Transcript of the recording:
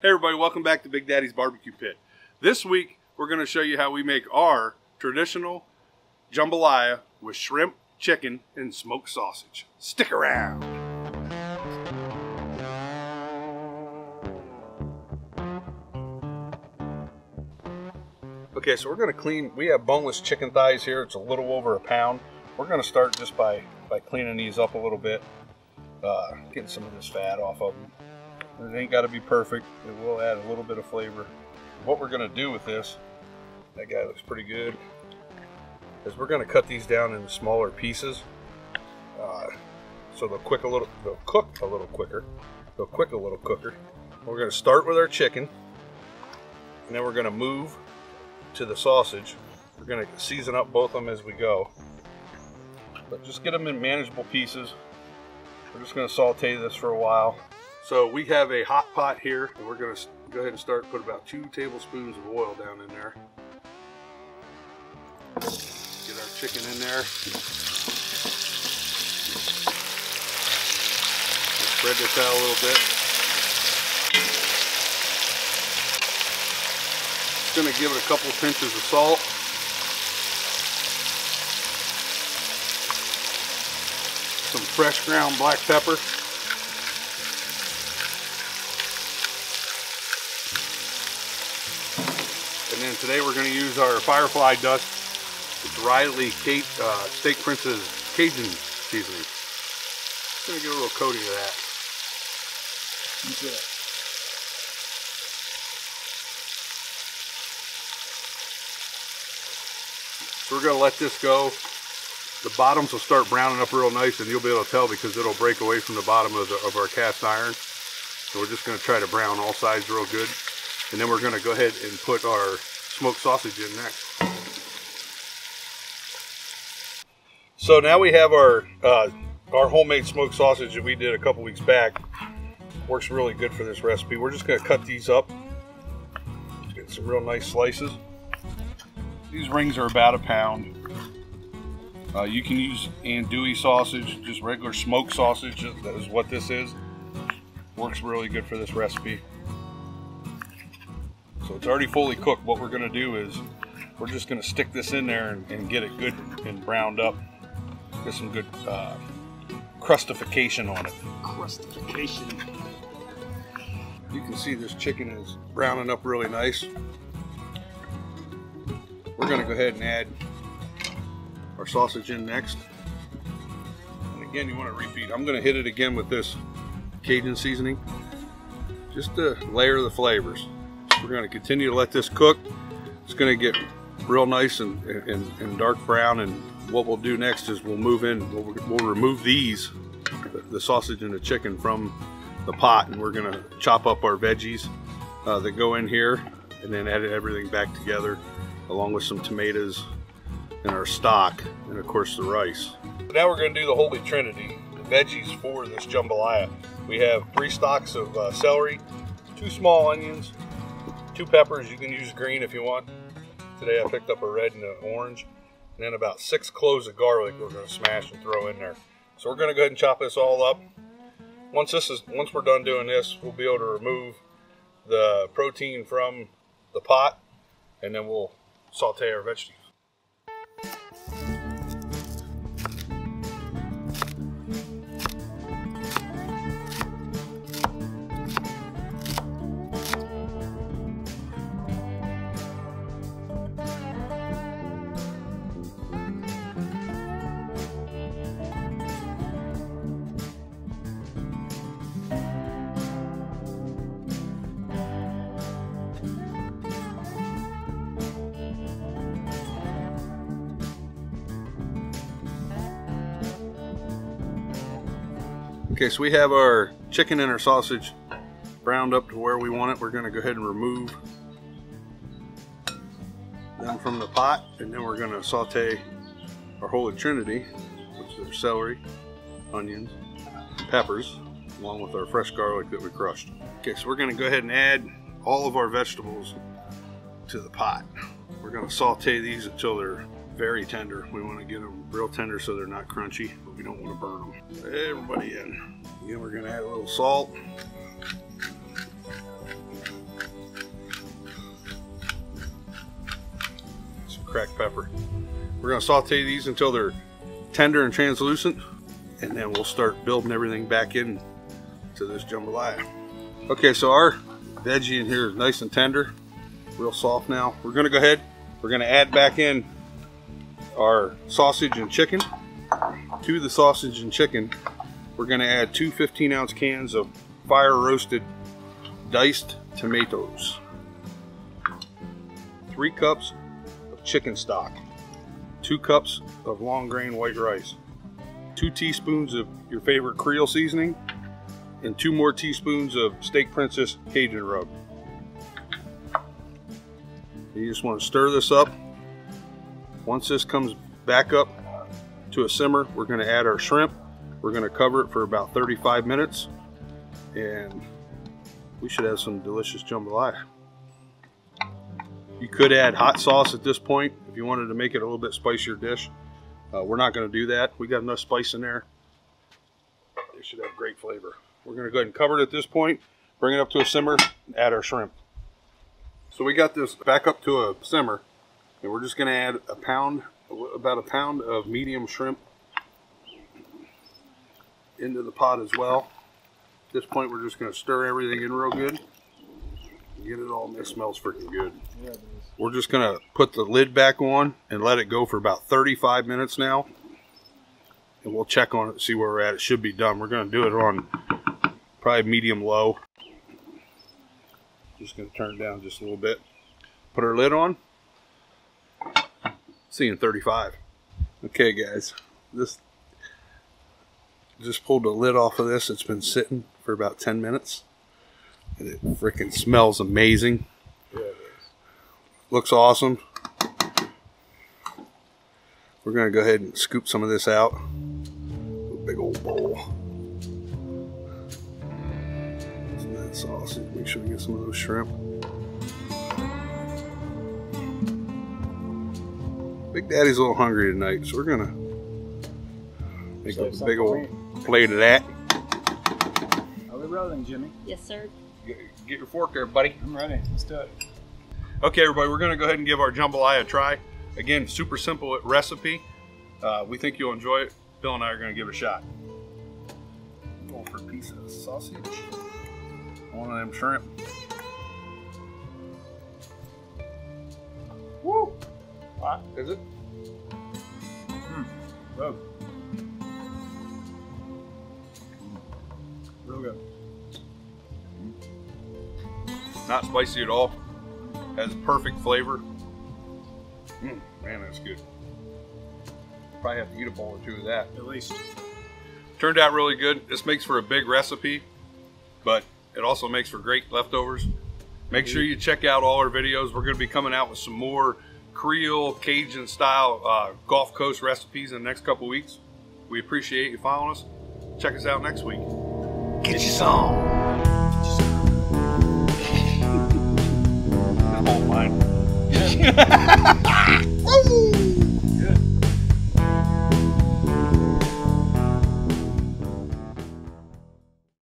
Hey everybody, welcome back to Big Daddy's Barbecue Pit. This week we're going to show you how we make our traditional jambalaya with shrimp, chicken, and smoked sausage. Stick around. Okay, so we're going to clean, we have boneless chicken thighs here. It's a little over a pound. We're going to start just by cleaning these up a little bit, getting some of this fat off of them. It ain't got to be perfect. It will add a little bit of flavor. What we're going to do with this, that guy looks pretty good, is we're going to cut these down into smaller pieces, so they'll cook a little quicker. They'll cook a little quicker. We're going to start with our chicken, and then we're going to move to the sausage. We're going to season up both of them as we go, but just get them in manageable pieces. We're just going to saute this for a while. So we have a hot pot here, and we're going to go ahead and put about 2 tablespoons of oil down in there. Get our chicken in there. Spread this out a little bit. Just going to give it a couple pinches of salt. Some fresh ground black pepper. And then today we're going to use our Firefly dust. It's Riley Steak Prince's Cajun Seasoning. Just going to get a little coating of that. So we're going to let this go. The bottoms will start browning up real nice, and you'll be able to tell because it'll break away from the bottom of our cast iron. So we're just going to try to brown all sides real good. And then we're going to go ahead and put our smoked sausage in next. So now we have our homemade smoked sausage that we did a couple weeks back. Works really good for this recipe. We're just going to cut these up. Get some real nice slices. These rings are about a pound. You can use andouille sausage, just regular smoked sausage. That is what this is. Works really good for this recipe. So it's already fully cooked. What we're going to do is we're just going to stick this in there and get it good and browned up. Get some good crustification on it. Crustification. You can see this chicken is browning up really nice. We're going to go ahead and add our sausage in next. And again, you want to repeat. I'm going to hit it again with this Cajun seasoning, just to layer the flavors. We're going to continue to let this cook. It's going to get real nice and dark brown, and what we'll do next is we'll move in, we'll remove these, the sausage and the chicken from the pot, and we're going to chop up our veggies that go in here, and then add everything back together along with some tomatoes and our stock, and of course the rice. Now we're going to do the Holy Trinity, the veggies for this jambalaya. We have 3 stalks of celery, 2 small onions, 2 peppers. You can use green if you want. Today I picked up a red and an orange. And then about 6 cloves of garlic we're going to smash and throw in there. So we're going to go ahead and chop this all up. Once we're done doing this, we'll be able to remove the protein from the pot, and then we'll saute our vegetables. Okay, so we have our chicken and our sausage browned up to where we want it. We're going to go ahead and remove them from the pot, and then we're going to saute our Holy Trinity, which is our celery, onions, peppers, along with our fresh garlic that we crushed. Okay, so we're going to go ahead and add all of our vegetables to the pot. We're going to saute these until they're very tender. We want to get them real tender so they're not crunchy, but we don't want to burn them. Everybody in. Again, we're going to add a little salt. cracked pepper. We're going to saute these until they're tender and translucent, and then we'll start building everything back in to this jambalaya. Okay, so our veggie in here is nice and tender, real soft now. We're going to go ahead, we're going to add back in our sausage and chicken. To the sausage and chicken, we're going to add 2 15-ounce cans of fire roasted diced tomatoes, 3 cups of chicken stock, 2 cups of long grain white rice, 2 teaspoons of your favorite Creole seasoning, and 2 more teaspoons of Steak Princess Cajun rub. You just want to stir this up. Once this comes back up to a simmer, we're going to add our shrimp. We're going to cover it for about 35 minutes, and we should have some delicious jambalaya. You could add hot sauce at this point if you wanted to make it a little bit spicier dish. We're not going to do that. We got enough spice in there. It should have great flavor. We're going to go ahead and cover it at this point, bring it up to a simmer, and add our shrimp. So we got this back up to a simmer, and we're just going to add about a pound of medium shrimp into the pot as well. At this point, we're just going to stir everything in real good. Get it all, it smells freaking good. Yeah, it is. We're just going to put the lid back on and let it go for about 35 minutes now. And we'll check on it, see where we're at. It should be done. We're going to do it on probably medium low. Just going to turn it down just a little bit. Put our lid on. See you in 35. Okay, guys. This just pulled the lid off of this. It's been sitting for about 10 minutes. And it freaking smells amazing. Yeah, it is. Looks awesome. We're going to go ahead and scoop some of this out. A big old bowl. Some of that sausage. Make sure we get some of those shrimp. Big Daddy's a little hungry tonight, so we're going to make a big old plate of that. Are we rolling, Jimmy? Yes, sir. Get your fork there, buddy. I'm ready. Let's do it. Okay, everybody, we're going to go ahead and give our jambalaya a try. Again, super simple recipe. We think you'll enjoy it. Bill and I are going to give it a shot. Going for a piece of sausage. One of them shrimp. Woo! Hot, is it? Whoa. Real good. Not spicy at all. Has perfect flavor. Man, that's good. Probably have to eat a bowl or two of that. At least. Turned out really good. This makes for a big recipe, but it also makes for great leftovers. Make sure you check out all our videos. We're going to be coming out with some more Creole Cajun style Gulf Coast recipes in the next couple weeks. We appreciate you following us. Check us out next week. Get you some. All mine.